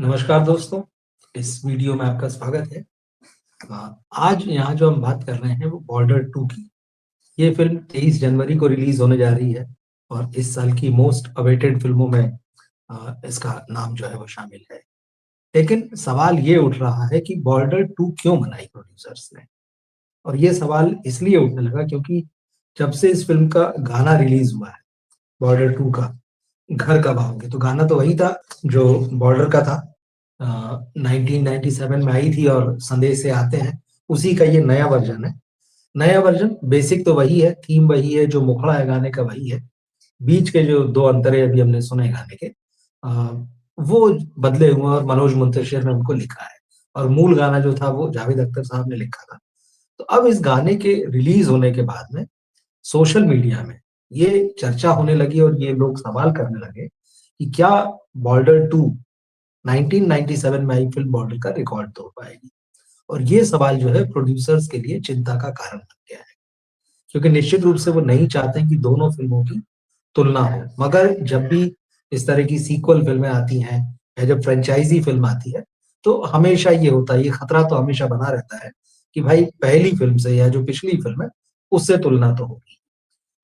नमस्कार दोस्तों, इस वीडियो में आपका स्वागत है। आज यहाँ जो हम बात कर रहे हैं वो बॉर्डर 2 की। ये फ़िल्म 23 जनवरी को रिलीज़ होने जा रही है और इस साल की मोस्ट अवेटेड फ़िल्मों में इसका नाम जो है वो शामिल है। लेकिन सवाल ये उठ रहा है कि बॉर्डर 2 क्यों बनाई प्रोड्यूसर्स ने? और ये सवाल इसलिए उठने लगा क्योंकि जब से इस फ़िल्म का गाना रिलीज़ हुआ है, बॉर्डर 2 का, घर कब आओगे? तो गाना तो वही था जो बॉर्डर का था। 1997 में आई थी और संदेश से आते हैं, उसी का ये नया वर्ज़न है। नया वर्ज़न बेसिक तो वही है, थीम वही है, जो मुखड़ा है गाने का वही है। बीच के जो 2 अंतरे अभी हमने सुने गाने के वो बदले हुए हैं और मनोज मुंतशिर ने उनको लिखा है और मूल गाना जो था वो जावेद अख्तर साहब ने लिखा था। तो अब इस गाने के रिलीज़ होने के बाद में सोशल मीडिया में ये चर्चा होने लगी और ये लोग सवाल करने लगे कि क्या बॉर्डर 2 1997 में आई फ़िल्म बॉर्डर का रिकॉर्ड तोड़ पाएगी? और ये सवाल जो है प्रोड्यूसर्स के लिए चिंता का कारण बन गया है, क्योंकि निश्चित रूप से वो नहीं चाहते हैं कि दोनों फ़िल्मों की तुलना हो। मगर जब भी इस तरह की सीक्वल फ़िल्में आती हैं या जब फ्रैंचाइज़ी फ़िल्म आती है, तो हमेशा ये होता है, ये खतरा तो हमेशा बना रहता है कि भाई पहली फ़िल्म से या जो पिछली फ़िल्म है, उससे तुलना तो होगी।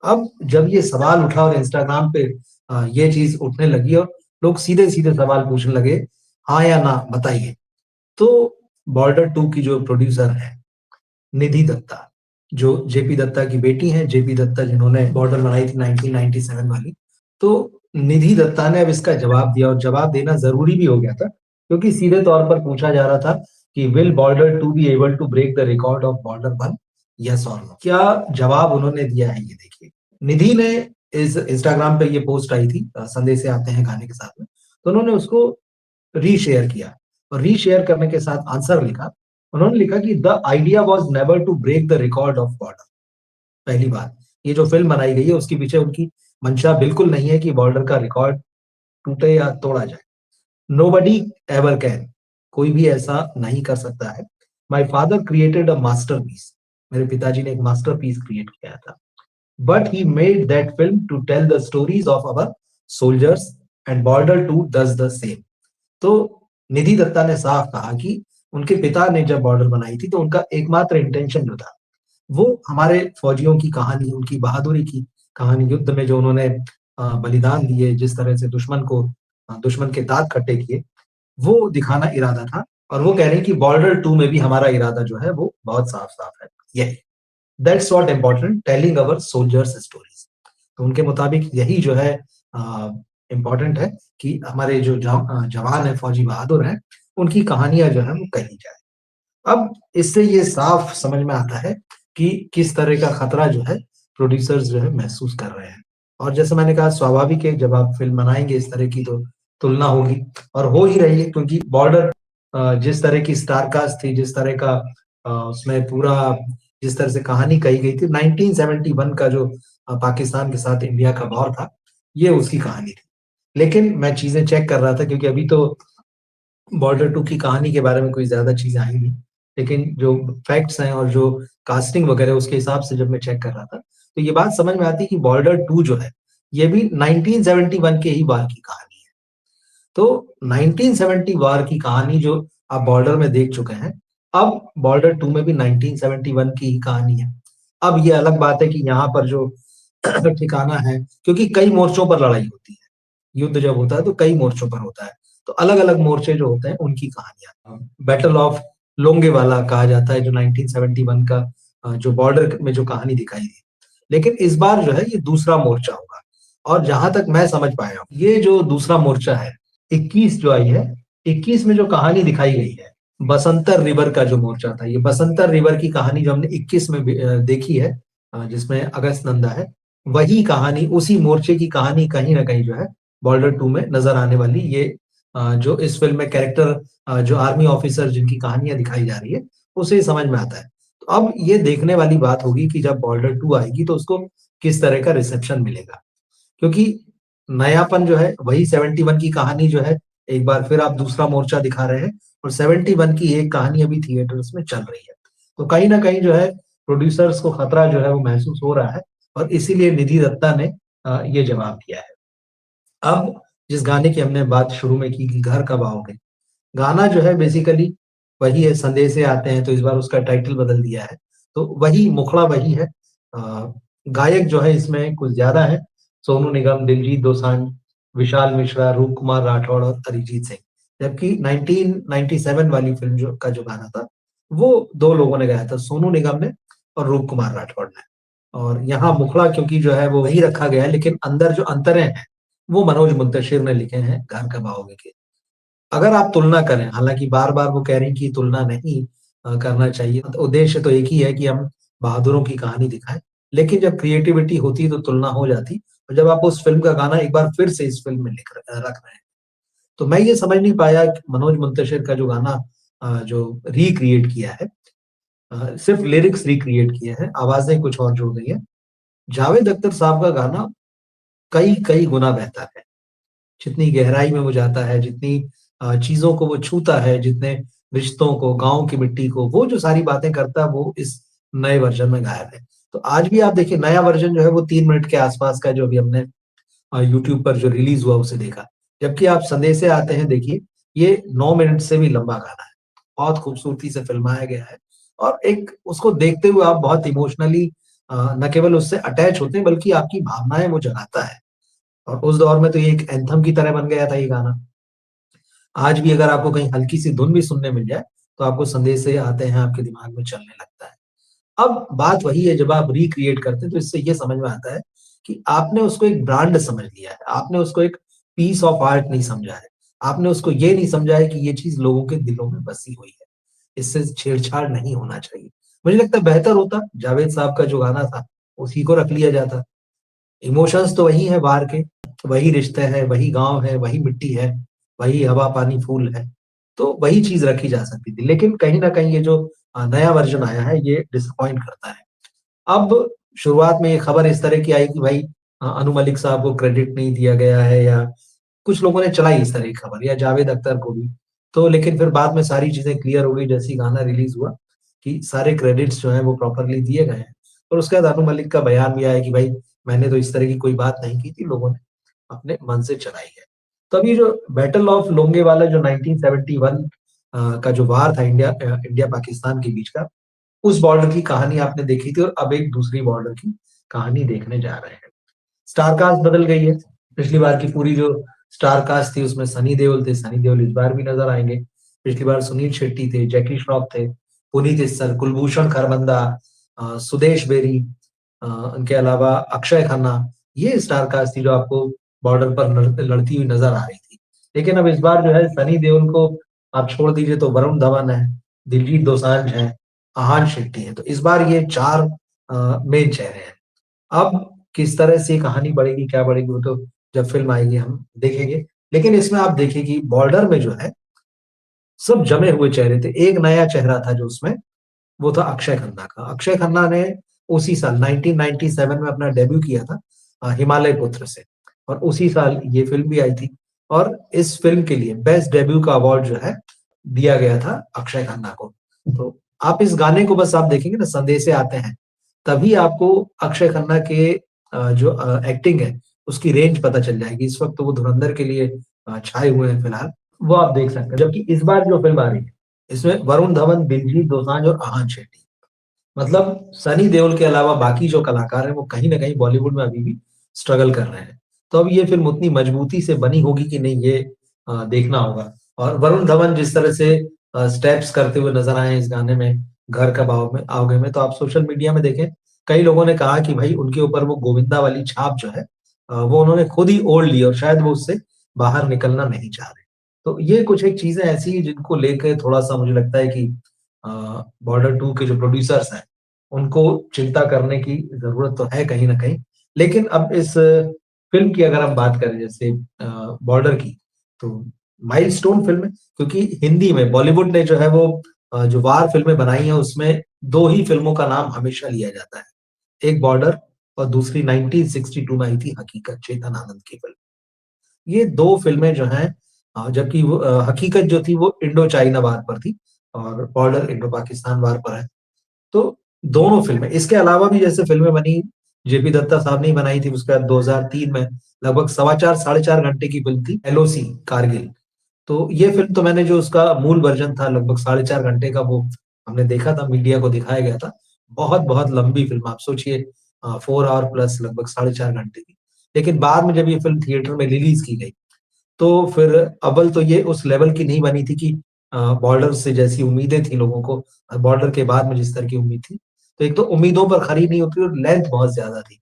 अब जब ये सवाल उठा और इंस्टाग्राम पे ये चीज़ उठने लगी और लोग सीधे-सीधे सवाल पूछने लगे, हाँ या ना बताइए। तो बॉर्डर 2 की जो प्रोड्यूसर हैं, निधि दत्ता, जो जेपी दत्ता की बेटी हैं, जेपी दत्ता जिन्होंने बॉर्डर बनाई थी 1997 वाली। तो निधि दत्ता ने अब इसका जवाब दिया और जवाब देना ज़रूरी भी हो गया था, क्योंकि सीधे तौर पर पूछा जा रहा था कि will Border 2 be able to break the record of Border 1? Yes or no? क्या जवाब उन्होंने दिया है ये देखिए। निधि ने इस इंस्टाग्राम पे ये पोस्ट आई थी संदेश से आते हैं गाने के साथ में, तो उन्होंने उसको रीशेयर किया और रीशेयर करने के साथ आंसर लिखा। उन्होंने लिखा कि the idea was never to break the record of Border. पहली बात, ये जो फ़िल्म बनाई गई है उसके पीछे उनकी मंशा बिल्कुल नहीं है कि बॉर्डर का रिकॉर्ड टूटे या तोड़ा जाए। नोबडी एवर कैन, कोई भी ऐसा नहीं कर सकता है। My father created a masterpiece, मेरे पिताजी ने एक मास्टरपीस क्रिएट किया था। But he made that film to tell the stories of our soldiers and Border 2 does the same. तो निधि दत्ता ने साफ कहा कि उनके पिता ने जब बॉर्डर बनाई थी तो उनका एकमात्र इंटेंशन जो था, वो हमारे फौजियों की कहानी, उनकी बहादुरी की कहानी, युद्ध में जो उन्होंने बलिदान दिए, जिस तरह से दुश्मन के दाँत खट्टे किए, वो दिखाना इरादा था और वो कह रहे हैं कि बॉर्डर 2 में भी हमारा इरादा जो है वो बहुत साफ-साफ है। यही, that's what important, telling our soldiers stories. तो उनके मुताबिक यही जो है इम्पोर्टेंट है कि हमारे जो जवान हैं, फौजी बहादुर हैं, उनकी कहानियाँ जो हैं वो कही जाए। अब इससे ये साफ समझ में आता है कि किस तरह का खतरा जो है प्रोड्यूसर्स जो है महसूस कर रहे हैं। और जैसे मैंने कहा स्वाभाविक है जब आप फ़िल्म बनाएँगे इस तरह की तो तुलना होगी और हो ही रही है क्योंकि बॉर्डर जिस तरह की स्टार कास्ट थी, जिस तरह का उसमें पूरा जिस तरह से कहानी कही गई थी 1971 का जो पाकिस्तान के साथ इंडिया का वॉर था, ये उसकी कहानी थी। लेकिन मैं चीज़ें चेक कर रहा था क्योंकि अभी तो बॉर्डर 2 की कहानी के बारे में कोई ज़्यादा चीज़ें आई नहीं। लेकिन जो फैक्ट्स हैं और जो कास्टिंग वगैरह उसके हिसाब से जब मैं चेक कर रहा था, तो ये बात समझ में आती है कि बॉर्डर 2 जो है, ये भी 1971 के ही वार की कहानी है। तो 1970 वार की कहानी जो आप बॉर्डर में देख चुके हैं, अब बॉर्डर 2 में भी 1971 की ही कहानी है। अब ये अलग बात है कि यहाँ पर जो ठिकाना है क्योंकि कई मोर्चों पर लड़ाई होती है। युद्ध जब होता है तो कई मोर्चों पर होता है। तो अलग-अलग मोर्चे जो होते हैं उनकी कहानियाँ। बैटल ऑफ लोंगेवाला कहा जाता है जो 1971 का जो बॉर्डर में जो कहानी दिखाई दी। लेकिन इस बार जो है ये दूसरा मोर्चा होगा और जहाँ तक मैं समझ पाया हूँ, ये जो दूसरा मोर्चा है, 21 जो आई है, 21 में जो कहानी दिखाई गई है, बसंतर रिवर का जो मोर्चा था, ये बसंतर रिवर की कहानी जो हमने 21 में भी देखी है जिसमें अगस्त नंदा है, वही कहानी, उसी मोर्चे की कहानी कहीं न कहीं जो है बॉर्डर 2 में नज़र आने वाली ये जो इस फ़िल्म में कैरेक्टर जो आर्मी ऑफिसर जिनकी कहानियाँ दिखाई जा रही है, उसे ही समझ में आता है। तो अब ये देखने वाली बात होगी कि जब बॉर्डर 2 आएगी तो उसको किस तरह का रिसेप्शन मिलेगा। क्योंकि नयापन जो है वही 71 की कहानी जो है, एक बार फिर आप दूसरा मोर्चा दिखा रहे हैं और 71 की एक कहानी अभी थिएटर्स में चल रही है। तो कहीं न कहीं जो है प्रोड्यूसर्स को खतरा जो है वो महसूस हो रहा है और इसीलिए निधि दत्ता ने ये जवाब दिया है। अब जिस गाने की हमने बात शुरू में की कि घर कब आओगे? गाना जो है बेसिकली वही है, संदेशे आते हैं, तो इस बार उसका टाइटल बदल दिया है। तो वही मुखड़ा वही है। गायक जो है इसमें कुछ ज़्यादा है, सोनू निगम, दिलजीत दोसांझ, विशाल मिश्रा, रूप कुमार राठौड़ और अरिजीत सिंह। जबकि 1997 वाली फ़िल्म जो गाना था, वो 2 लोगों ने गाया था, सोनू निगम ने और रूप कुमार राठौड़ ने। और यहाँ मुखड़ा क्योंकि जो है वो वही रखा गया है, लेकिन अंदर जो अंतरें हैं, वो मनोज मुंतशिर ने लिखे हैं, घर कब आओगे के। अगर आप तुलना करें, हालाँकि बार-बार वो कह रही हैं कि तुलना नहीं करना चाहिए। तो उद्देश्य तो एक ही है कि हम बहादुरों की कहानी दिखाएँ, लेकिन जब क्रिएटिविटी होती तो तुलना हो जाती। और जब आप उस फ़िल्म का गाना एक बार फिर से इस फ़िल्म में रख रहे हैं, तो मैं ये समझ नहीं पाया कि मनोज मुंतशिर का जो गाना जो रिक्रिएट किया है, सिर्फ़ लिरिक्स रिक्रिएट किए हैं, आवाज़ें कुछ और जुड़ गई हैं। जावेद अख्तर साहब का गाना कई गुना बेहतर है। जितनी गहराई में वो जाता है, जितनी चीज़ों को वो छूता है, जितने रिश्तों को, गाँव की मिट्टी को, वो जो सारी बातें करता है, वो इस नए वर्ज़न में गायब है। तो आज भी आप देखिए नया वर्ज़न जो है वो 3 मिनट के आस-पास का जो अभी हमने यूट्यूब पर जो रिलीज़ हुआ उसे देखा। जबकि आप संदेशे आते हैं देखिए, ये 9 मिनट से भी लंबा गाना है। बहुत खूबसूरती से फ़िल्माया गया है और एक उसको देखते हुए आप बहुत इमोशनली न केवल उससे अटैच होते हैं बल्कि आपकी भावनाएँ वो जगाता है। और उस दौर में तो ये एक एंथम की तरह बन गया था ये गाना। आज भी अगर आपको कहीं हल्की-सी धुन भी सुनने मिल जाए, तो आपको संदेशे आते हैं आपके दिमाग में चलने लगता है। अब बात वही है जब आप रिक्रिएट करते हैं तो इससे ये समझ में आता है कि आपने उसको एक ब्रांड समझ लिया है। आपने उसको एक पीस ऑफ आर्ट नहीं समझा है। आपने उसको ये नहीं समझा है कि ये चीज़ लोगों के दिलों में बसी हुई है। इससे छेड़छाड़ नहीं होना चाहिए। मुझे लगता है बेहतर होता जावेद साहब का जो गाना था, उसी को रख लिया जाता। इमोशंस तो वही हैं बाहर के, वही रिश्ते हैं, वही गाँव है, वही मिट्टी है, वही हवा, पानी, फूल है। तो वही चीज़ रखी जा सकती थी। लेकिन कहीं न कहीं ये जो नया वर्ज़न आया है, ये डिसअपॉइंट करता है। अब शुरुआत में ये खबर इस तरह की आई कि भाई अनु मलिक साहब को क्रेडिट नहीं दिया गया है या कुछ लोगों ने चलाई इस तरह की खबर या जावेद अख्तर को भी। तो लेकिन फिर बाद में सारी चीज़ें क्लियर हो गई जैसे ही गाना रिलीज़ हुआ कि सारे क्रेडिट्स जो हैं वो प्रॉपरली दिए गए हैं। और उसके बाद अनु मलिक का बयान भी आया कि भाई मैंने तो इस तरह की कोई बात नहीं की थी, लोगों ने अपने मन से चलाई है। तो अब ये जो बैटल ऑफ लोंगेवाला जो 1971 का जो वार था इंडिया पाकिस्तान के बीच का, उस बॉर्डर की कहानी आपने देखी थी और अब एक दूसरी बॉर्डर की कहानी देखने जा रहे हैं। स्टार कास्ट बदल गई है। पिछली बार की पूरी जो स्टार कास्ट थी उसमें सनी देओल थे, सनी देओल इस बार भी नज़र आएँगे। पिछली बार सुनील शेट्टी थे, जैकी श्रॉफ थे, पुनीत इस्सर, कुलभूषण खरबंदा, सुदेश बेरी, उनके अलावा अक्षय खन्ना, ये स्टार कास्ट थी जो आपको बॉर्डर पर लड़ती हुई नज़र आ रही थी। लेकिन अब इस बार जो है सनी देओल को आप छोड़ दीजिए तो वरुण धवन है, दिलजीत दोसांझ हैं, अहान शेट्टी हैं। तो इस बार ये 4 मेन चेहरे हैं। अब किस तरह से कहानी बढ़ेगी, क्या बढ़ेगी वो तो जब फ़िल्म आएगी हम देखेंगे। लेकिन इसमें आप देखिए कि बॉर्डर में जो है, सब जमे हुए चेहरे थे। एक नया चेहरा था जो उसमें, वो था अक्षय खन्ना का। अक्षय खन्ना ने उसी साल 1997 में अपना डेब्यू किया था हिमालय पुत्र से और उसी साल ये फ़िल्म भी आई थी और इस फ़िल्म के लिए बेस्ट डेब्यू का अवार्ड जो है, दिया गया था अक्षय खन्ना को। तो आप इस गाने को बस आप देखेंगे ना संदेशे आते हैं, तभी आपको अक्षय खन्ना के जो एक्टिंग है, उसकी रेंज पता चल जाएगी। इस वक़्त तो वो धुरंधर के लिए छाए हुए हैं फिलहाल, वो आप देख सकते हैं। जबकि इस बार जो फ़िल्म आ रही है, इसमें वरुण धवन, दिलजीत दोसांझ और अहान शेट्टी। मतलब सनी देओल के अलावा बाकी जो कलाकार हैं, वो कहीं न कहीं बॉलीवुड में अभी भी स्ट्रगल कर रहे हैं। तो अब ये फ़िल्म उतनी मजबूती से बनी होगी कि नहीं ये देखना होगा। और वरुण धवन जिस तरह से स्टेप्स करते हुए नज़र आए हैं इस गाने में, घर कब आओगे में, तो आप सोशल मीडिया में देखें, कई लोगों ने कहा कि भई उनके ऊपर वो गोविंदा वाली छाप जो है वो उन्होंने खुद ही ओढ़ ली और शायद वो उससे बाहर निकलना नहीं चाह रहे। तो ये कुछ एक चीज़ें ऐसी हैं जिनको लेके थोड़ा-सा मुझे लगता है कि अ, बॉर्डर 2 के जो प्रोड्यूसर्स हैं, उनको चिंता करने की ज़रूरत तो है कहीं न कहीं। लेकिन अब इस फ़िल्म की अगर हम बात करें जैसे बॉर्डर की, तो माइलस्टोन फ़िल्म है क्योंकि हिंदी में बॉलीवुड ने जो है वो जो वार फ़िल्में बनाई हैं उसमें 2 ही फ़िल्मों का नाम हमेशा लिया जाता है। एक बॉर्डर और दूसरी 1962 में आई थी हकीकत, चेतन आनंद की फ़िल्म। ये 2 फ़िल्में जो हैं जबकि वो हकीकत जो थी वो इंडो चाइना वार पर थी और बॉर्डर इंडो पाकिस्तान वार पर है। तो दोनों फ़िल्में, इसके अलावा भी जैसे फ़िल्में बनी, जेपी दत्ता साहब ने ही बनाई थी, उसके बाद 2003 में लगभग सवा 4 साढ़े 4 घंटे की फ़िल्म थी एलओसी कारगिल। तो ये फ़िल्म तो मैंने जो उसका मूल वर्ज़न था लगभग 4.5 घंटे का, वो हमने देखा था, मीडिया को दिखाया गया था। बहुत-बहुत लंबी फ़िल्म, आप सोचिए 4 आवर प्लस लगभग 4.5 घंटे की। लेकिन बाद में जब ये फ़िल्म थिएटर में रिलीज़ की गई, तो फिर अव्वल तो ये उस लेवल की नहीं बनी थी कि बॉर्डर से जैसी उम्मीदें थी लोगों को, बॉर्डर के बाद में जिस तरह की उम्मीद थी, तो एक तो उम्मीदों पर खरी नहीं उतरी और लेंथ बहुत ज़्यादा थी।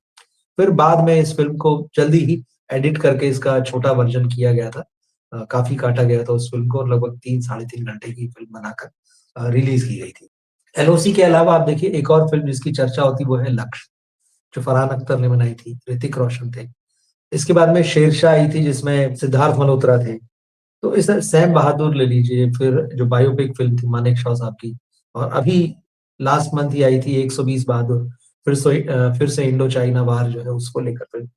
फिर बाद में इस फ़िल्म को जल्दी ही एडिट करके इसका छोटा वर्ज़न किया गया था। काफ़ी काटा गया था उस फ़िल्म को और लगभग 3 साढ़े 3 घंटे की फ़िल्म बनाकर रिलीज़ की गई थी। एलओसी के अलावा आप देखिए एक और फ़िल्म जिसकी चर्चा होती है वो है लक्ष्य, जो फरहान अख्तर ने बनाई थी, ऋतिक रोशन थे। इसके बाद में शेरशाह आई थी जिसमें सिद्धार्थ मल्होत्रा थे। तो इस तरह सैम बहादुर ले लीजिए, फिर जो बायोपिक फ़िल्म थी मानेकशॉ साहब की, और अभी लास्ट मंथ ही आई थी 120 बहादुर, फिर से इंडो चाइना वार जो है उसको लेकर फ़िल्म,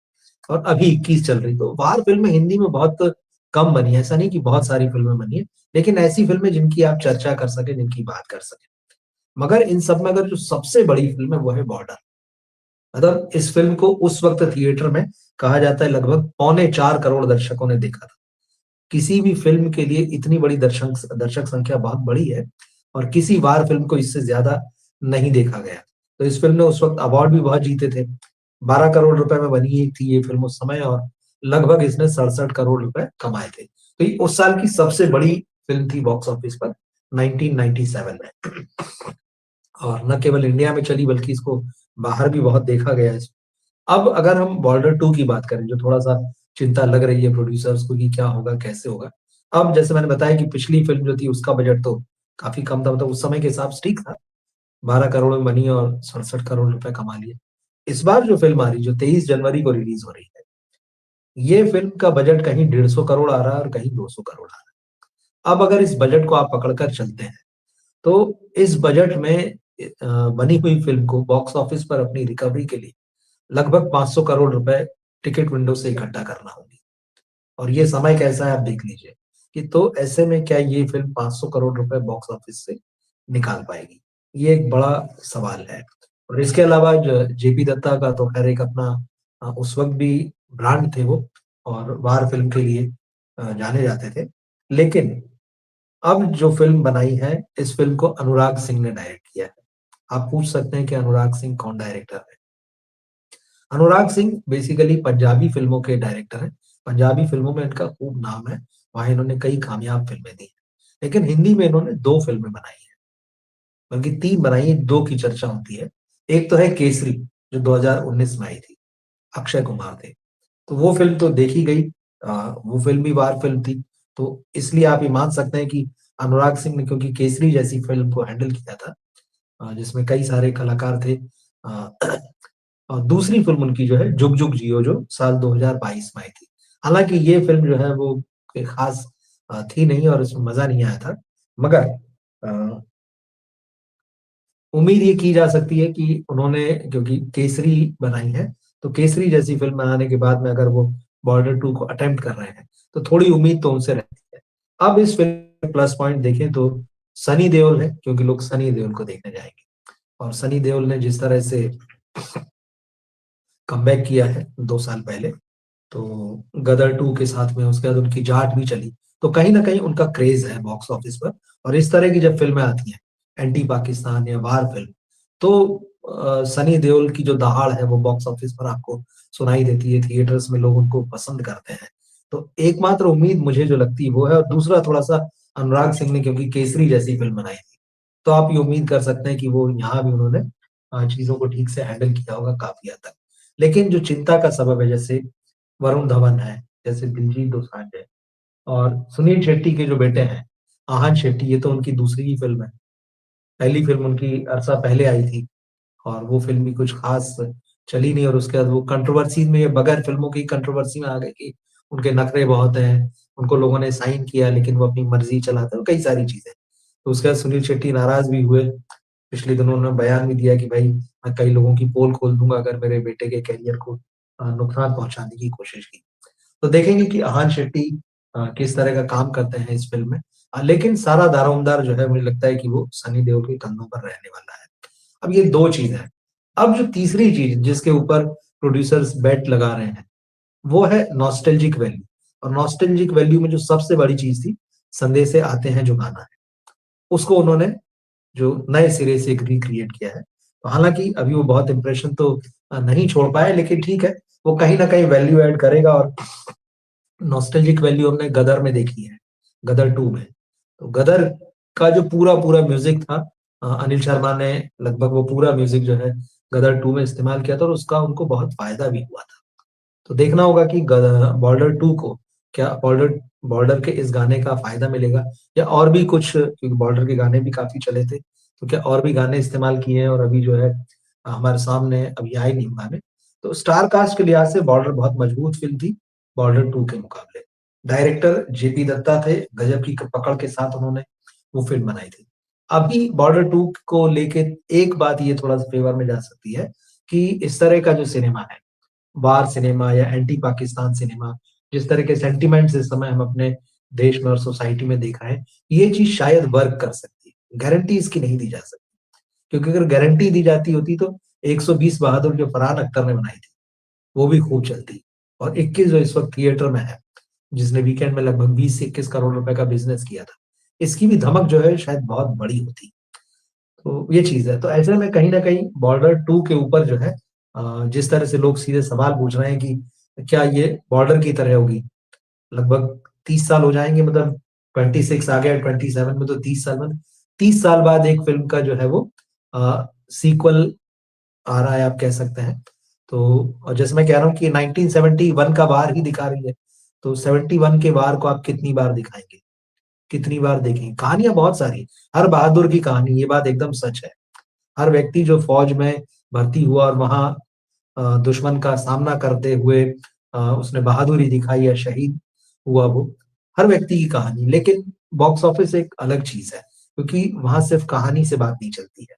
और अभी 21 चल रही। तो वार फ़िल्में हिंदी में बहुत कम बनी है, ऐसा नहीं कि बहुत सारी फ़िल्में बनी हैं, लेकिन ऐसी फ़िल्में जिनकी आप चर्चा कर सकें, जिनकी बात कर सकें। मगर इन सब में अगर जो सबसे बड़ी फ़िल्म है वो है बॉर्डर। मतलब इस फ़िल्म को उस वक़्त थिएटर में कहा जाता है लगभग पौने 4 करोड़ दर्शकों ने देखा था। किसी भी फ़िल्म के लिए इतनी बड़ी दर्शक दर्शक संख्या बहुत बड़ी है और किसी वार फ़िल्म को इससे ज़्यादा नहीं देखा गया। तो इस फ़िल्म ने उस वक़्त अवार्ड भी बहुत जीते थे। 12 करोड़ रुपए में बनी ही थी ये फ़िल्म उस समय और लगभग इसने 67 करोड़ रुपए कमाए थे। तो ये उस साल की सबसे बड़ी फ़िल्म थी बॉक्स ऑफिस पर 1997 में। और न केवल इंडिया में चली बल्कि इसको बाहर भी बहुत देखा गया है। अब अगर हम बॉर्डर 2 की बात करें, जो थोड़ा-सा चिंता लग रही है प्रोड्यूसर्स को कि क्या होगा, कैसे होगा? अब जैसे मैंने बताया कि पिछली फ़िल्म जो थी उसका बजट तो काफ़ी कम था, मतलब उस समय के हिसाब से ठीक था। 12 करोड़ में बनी और 67 करोड़ रुपए कमा लिए। इस बार जो फ़िल्म आ रही है, जो 23 जनवरी को रिलीज़ हो रही है, ये फ़िल्म का बजट कहीं 150 करोड़ आ रहा है और कहीं 200 करोड़ आ रहा है। अब अगर इस बजट को आप पकड़ कर चलते हैं, तो इस बजट में बनी हुई फ़िल्म को बॉक्स ऑफिस पर अपनी रिकवरी के लिए लगभग 500 करोड़ रुपए टिकट विंडो से इकट्ठा करना होगी। और ये समय कैसा है आप देख लीजिए कि तो ऐसे में क्या ये फ़िल्म 500 करोड़ रुपए बॉक्स ऑफिस से निकाल पाएगी? ये एक बड़ा सवाल है। और इसके अलावा ज जेपी दत्ता का तो ख़ैर एक अपना उस वक़्त भी ब्रांड थे वो और वार फ़िल्म के लिए जाने जाते थे। लेकिन अब जो फ़िल्म बनाई है, इस फ़िल्म को अनुराग सिंह ने डायरेक्ट किया है। आप पूछ सकते हैं कि अनुराग सिंह कौन डायरेक्टर है? अनुराग सिंह बेसिकली पंजाबी फ़िल्मों के डायरेक्टर हैं। पंजाबी फ़िल्मों में इनका खूब नाम है, वहाँ इन्होंने कई कामयाब फ़िल्में दी हैं। लेकिन हिंदी में इन्होंने 2 फ़िल्में बनाई हैं, बल्कि 3 बनाई हैं, 2 की चर्चा होती है। एक तो है केसरी, जो 2019 में आई थी, अक्षय कुमार थे। तो वो फ़िल्म तो देखी गई, वो फ़िल्म भी वार फ़िल्म थी, तो इसलिए आप ये मान सकते हैं कि अनुराग सिंह ने क्योंकि केसरी जैसी फ़िल्म को हैंडल किया था, जिसमें कई सारे कलाकार थे। अ और दूसरी फ़िल्म उनकी जो है जुग जुग जियो, जो साल 2022 में आई थी। हालाँकि ये फ़िल्म जो है वो कोई ख़ास थी नहीं और इसमें मज़ा नहीं आया था। मगर अ, उम्मीद ये की जा सकती है कि उन्होंने क्योंकि केसरी बनाई है, तो केसरी जैसी फ़िल्म बनाने के बाद में अगर वो बॉर्डर 2 को अटेम्प्ट कर रहे हैं, तो थोड़ी उम्मीद तो उनसे रहती है। अब इस फ़िल्म के प्लस पॉइंट देखें तो सनी देओल है, क्योंकि लोग सनी देओल को देखने जाएँगे और सनी देओल ने जिस तरह से कमबैक किया है 2 साल पहले, तो गदर 2 के साथ में उसके बाद उनकी जाट भी चली। तो कहीं न कहीं उनका क्रेज़ है बॉक्स ऑफिस पर और इस तरह की जब फ़िल्में आती हैं, एंटी पाकिस्तान या वार फ़िल्म, तो सनी देओल की जो दहाड़ है वो बॉक्स ऑफिस पर आपको सुनाई देती है, थिएटर्स में लोग उनको पसंद करते हैं। तो एकमात्र उम्मीद मुझे जो लगती है वो है और दूसरा थोड़ा-सा अनुराग सिंह ने क्योंकि केसरी जैसी फ़िल्म बनाई थी, तो आप ये उम्मीद कर सकते हैं कि वो यहाँ भी उन्होंने चीज़ों को ठीक से हैंडल किया होगा काफ़ी हद तक। लेकिन जो चिंता का सबब है जैसे वरुण धवन है, जैसे दिलजीत दोसांझ है और सुनील शेट्टी के जो बेटे हैं, आहान शेट्टी, ये तो उनकी दूसरी ही फ़िल्म है। पहली फ़िल्म उनकी अरसा पहले आई थी और वो फ़िल्म भी कुछ ख़ास चली नहीं और उसके बाद वो कंट्रोवर्सी में बगैर फ़िल्मों की कंट्रोवर्सी में आ गए कि उनके नखरे बहुत हैं, उनको लोगों ने साइन किया लेकिन वो अपनी मर्ज़ी चलाते हैं, कई सारी चीज़ें। तो उसके बाद सुनील शेट्टी नाराज़ भी हुए। पिछले दिनों उन्होंने बयान भी दिया कि भाई मैं कई लोगों की पोल खोल दूँगा अगर मेरे बेटे के करियर को नुकसान पहुँचाने की कोशिश की। तो देखेंगे कि आहान शेट्टी किस तरह का काम करते हैं इस फ़िल्म में। लेकिन सारा दारोमदार जो है मुझे लगता है कि वो सनी देओल के कंधों पर रहने वाला है। अब ये 2 चीज़ हैं। अब जो तीसरी चीज़ जिसके ऊपर प्रोड्यूसर्स बेट लगा रहे हैं, वो है नॉस्टैल्जिक वैल्यू और नॉस्टैल्जिक वैल्यू में जो सबसे बड़ी चीज़ थी, संदेशे आते हैं जो गाना है, उसको उन्होंने जो नए सिरे से एक रिक्रिएट किया है। तो हालाँकि अभी वो बहुत इम्प्रेशन तो नहीं छोड़ पाए, लेकिन ठीक है, वो कहीं न कहीं वैल्यू ऐड करेगा। और नॉस्टैल्जिक वैल्यू हमने गदर में देखी है, गदर 2 में। तो गदर का जो पूरा-पूरा म्यूज़िक था, अनिल शर्मा ने लगभग वो पूरा म्यूज़िक जो है गदर 2 में इस्तेमाल किया था, और उसका उनको बहुत फ़ायदा भी हुआ था। तो देखना होगा कि बॉर्डर 2 को क्या बॉर्डर बॉर्डर के इस गाने का फ़ायदा मिलेगा, या और भी कुछ, क्योंकि बॉर्डर के गाने भी काफ़ी चले थे, तो क्या और भी गाने इस्तेमाल किए हैं और अभी जो है हमारे सामने अभी आए नहीं गाने। तो स्टार कास्ट के लिहाज से बॉर्डर बहुत मजबूत फ़िल्म थी, बॉर्डर 2 के मुकाबले। डायरेक्टर जेपी दत्ता थे, गज़ब की क पकड़ के साथ उन्होंने वो फ़िल्म बनाई थी। अभी बॉर्डर 2 को लेके एक बात ये थोड़ा-सा फ़ेवर में जा सकती है कि इस तरह का जो सिनेमा है, वार सिनेमा या एंटी पाकिस्तान सिनेमा, जिस तरह के सेंटिमेंट्स इस समय हम अपने देश में और सोसाइटी में देख रहे हैं, ये चीज़ शायद वर्क कर सकती है। गारंटी इसकी नहीं दी जा सकती, क्योंकि अगर गारंटी दी जाती होती तो 120 बहादुर जो फरहान अख्तर ने बनाई थी, वो भी खूब चलती। और 21 जो इस वक़्त थिएटर में है, जिसने वीकेंड में लगभग 20 से 21 करोड़ रुपए का बिज़नेस किया था, इसकी भी धमक जो है शायद बहुत बड़ी होती। तो ये चीज़ है। तो ऐसे में कहीं न कहीं बॉर्डर 2 के ऊपर जो है, जिस तरह से लोग सीधे सवाल पूछ रहे हैं कि क्या ये बॉर्डर की तरह होगी? लगभग 30 साल हो जाएँगे, मतलब 26 आ गया, 27 में तो 30 साल में 30 साल बाद एक फ़िल्म का जो है वो सीक्वल आ रहा है, आप कह सकते हैं। तो और जैसे मैं कह रहा हूँ कि 1971 का वार ही दिखा रही है, तो 71 के वार को आप कितनी बार दिखाएँगे? कितनी बार देखेंगे? कहानियाँ बहुत सारी हैं, हर बहादुर की कहानी, ये बात एकदम सच है। हर व्यक्ति जो फ़ौज में भर्ती हुआ और वहाँ दुश्मन का सामना करते हुए उसने बहादुरी दिखाई या शहीद हुआ वो, हर व्यक्ति की कहानी। लेकिन बॉक्स ऑफिस एक अलग चीज़ है, क्योंकि वहाँ सिर्फ़ कहानी से बात नहीं चलती है।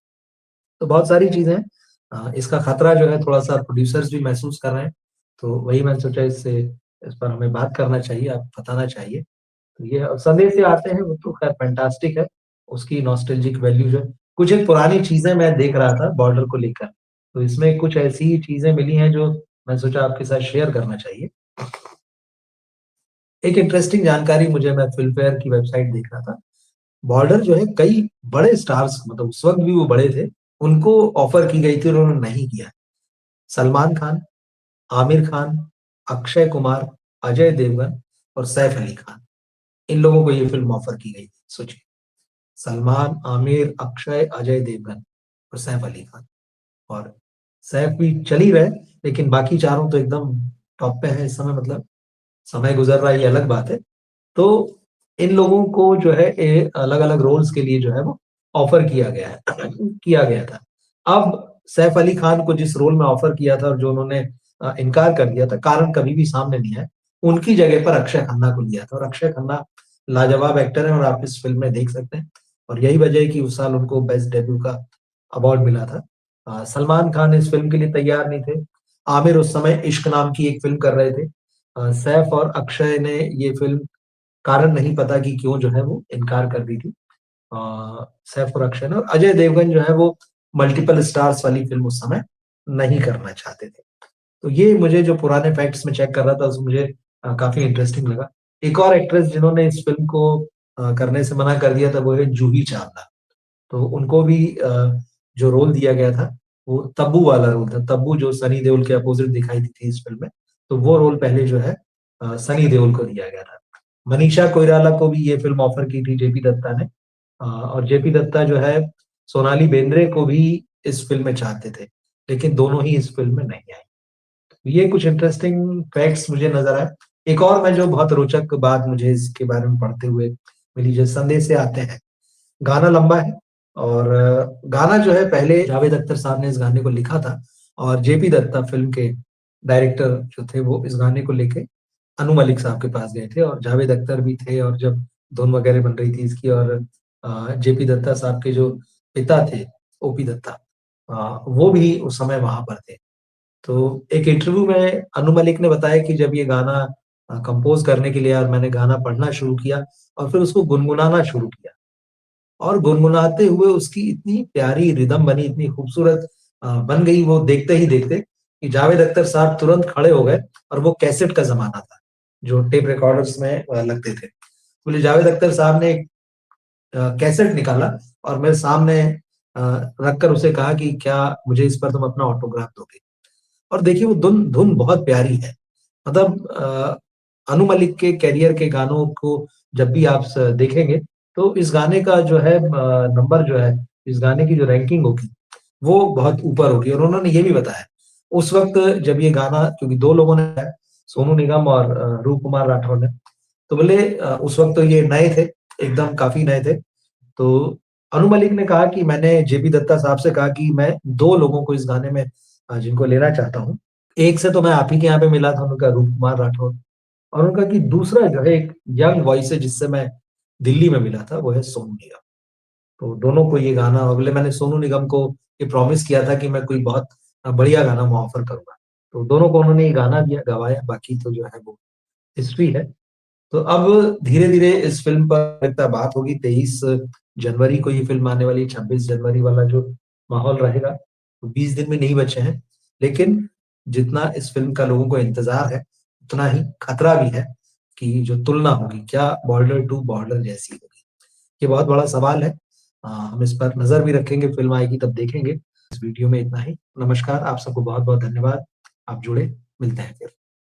तो बहुत सारी चीज़ें हैं। इसका खतरा जो है थोड़ा-सा प्रोड्यूसर्स भी महसूस कर रहे हैं, तो वही मैंने सोचा इस पर हमें बात करना चाहिए, आपको बताना चाहिए। तो ये संदेश से आते हैं, वो तो ख़ैर फैंटास्टिक है, उसकी नॉस्टैल्जिक वैल्यू जो है। कुछ एक पुरानी चीज़ें मैं देख रहा था बॉर्डर को लेकर, तो इसमें कुछ ऐसी चीज़ें मिली हैं जो मैं सोचा आपके साथ शेयर करना चाहिए। एक इंटरेस्टिंग जानकारी मुझे मैं फ़िल्म फेयर की वेबसाइट देख रहा था। बॉर्डर जो है कई बड़े स्टार्स, मतलब उस वक़्त भी वो बड़े थे, उनको ऑफ़र की गई थी और उन्होंने नहीं किया। सलमान खान, आमिर खान, अक्षय कुमार, अजय देवगन और सैफ अली खान, इन लोगों को ये फ़िल्म ऑफ़र की गई थी, सोचिए। सलमान, आमिर, अक्षय, अजय देवगन और सैफ अली खान। और सैफ भी चल ही रहे, लेकिन बाकी चारों तो एकदम टॉप पे हैं इस समय, मतलब समय गुज़र रहा है ये अलग बात है। तो इन लोगों को जो है अलग-अलग रोल्स के लिए जो है वो ऑफ़र किया गया है किया गया था। अब सैफ अली खान को जिस रोल में ऑफ़र किया था और जो उन्होंने इनकार कर दिया था, कारण कभी भी सामने नहीं आया। उनकी जगह पर अक्षय खन्ना को लिया था, और अक्षय खन्ना लाजवाब एक्टर हैं और आप इस फ़िल्म में देख सकते हैं। और यही वजह है कि उस साल उनको बेस्ट डेब्यू का अवार्ड मिला था। सलमान खान इस फ़िल्म के लिए तैयार नहीं थे। आमिर उस समय इश्क नाम की एक फ़िल्म कर रहे थे। सैफ और अक्षय ने ये फ़िल्म, कारण नहीं पता कि क्यों जो है वो इनकार कर दी थी। सैफ और अक्षय ने, और अजय देवगन जो है वो मल्टीपल स्टार्स वाली फ़िल्म उस समय नहीं करना चाहते थे। तो ये मुझे जो पुराने फैक्ट्स में चेक कर रहा था, उसमें मुझे काफ़ी इंटरेस्टिंग लगा। एक और एक्ट्रेस जिन्होंने इस फ़िल्म को करने से मना कर दिया था, वो है जूही चावला। तो उनको भी जो रोल दिया गया था, वो तब्बू वाला रोल था। तब्बू जो सनी देओल के अपोज़िट दिखाई दी थी इस फ़िल्म में, तो वो रोल पहले जो है सनी देओल को दिया गया था। मनीषा कोइराला को भी ये फ़िल्म ऑफ़र की थी जेपी दत्ता ने, और जेपी दत्ता जो है सोनाली बेंद्रे को भी इस फ़िल्म में चाहते थे, लेकिन दोनों ही इस फ़िल्म में नहीं आए। ये कुछ इंटरेस्टिंग फैक्ट्स मुझे नज़र आए। एक और मैं जो बहुत रोचक बात मुझे इसके बारे में पढ़ते हुए मिली, जो संदेश से आते हैं। गाना लंबा है, और गाना जो है पहले जावेद अख्तर साहब ने इस गाने को लिखा था, और जेपी दत्ता फ़िल्म के डायरेक्टर जो थे वो इस गाने को लेके अनु मलिक साहब के पास गए थे, और जावेद अख्तर भी थे, और जब धुन वगैरह बन रही थी इसकी, और जेपी दत्ता साहब के जो पिता थे, ओपी दत्ता, वो भी उस समय वहाँ पर थे। तो एक इंटरव्यू में अनु मलिक ने बताया कि जब ये गाना कंपोज़ करने के लिए यार मैंने गाना पढ़ना शुरू किया और फिर उसको गुनगुनाना शुरू किया, और गुनगुनाते हुए उसकी इतनी प्यारी रिदम बनी, इतनी खूबसूरत बन गई वो देखते ही देखते, कि जावेद अख्तर साहब तुरंत खड़े हो गए, और वो कैसेट का ज़माना था, जो टेप रिकॉर्डर्स में लगते थे। बोले जावेद अख्तर साहब ने एक कैसेट निकाला और मेरे सामने रखकर उसे कहा कि क्या मुझे इस पर तुम अपना ऑटोग्राफ दोगे? और देखिए वो धुन धुन बहुत प्यारी है। मतलब अनु मलिक के करियर के गानों को जब भी आप देखेंगे तो इस गाने का जो है नंबर जो है, इस गाने की जो रैंकिंग होगी वो बहुत ऊपर होगी। और उन्होंने ये भी बताया उस वक्त जब ये गाना, क्योंकि दो लोगों ने गाया, सोनू निगम और रूप कुमार राठौर ने, तो बोले उस वक्त तो ये नए थे, एकदम काफी नए थे। तो अनु मलिक ने कहा कि मैंने जेपी दत्ता साहब से कहा कि मैं दो लोगों को इस गाने में जिनको लेना चाहता हूँ। एक से तो मैं आप ही के यहाँ पे मिला था, उनका रूप कुमार राठौर, और उनका कि दूसरा जो है एक यंग वॉइस है जिससे मैं दिल्ली में मिला था, वो है सोनू निगम। तो दोनों को ये गाना, अगले मैंने सोनू निगम को ये प्रॉमिस किया था कि मैं कोई बहुत बढ़िया गाना मैं ऑफर करूँगा। तो दोनों को उन्होंने ये गाना दिया, गवाया, बाकी तो जो है वो हिस्ट्री है। तो अब धीरे-धीरे इस फ़िल्म पर इतना बात होगी, 23 जनवरी को ये फ़िल्म आने वाली है, 26 जनवरी वाला जो माहौल रहेगा, तो 20 दिन भी नहीं बचे हैं। लेकिन जितना इस फ़िल्म का लोगों को इंतज़ार है, उतना ही खतरा भी है कि जो तुलना होगी, क्या बॉर्डर टू बॉर्डर जैसी होगी? ये बहुत बड़ा सवाल है। हम इस पर नज़र भी रखेंगे, फ़िल्म आएगी तब देखेंगे। इस वीडियो में इतना ही। नमस्कार, आप सबको बहुत-बहुत धन्यवाद। आप जुड़े, मिलते हैं फिर।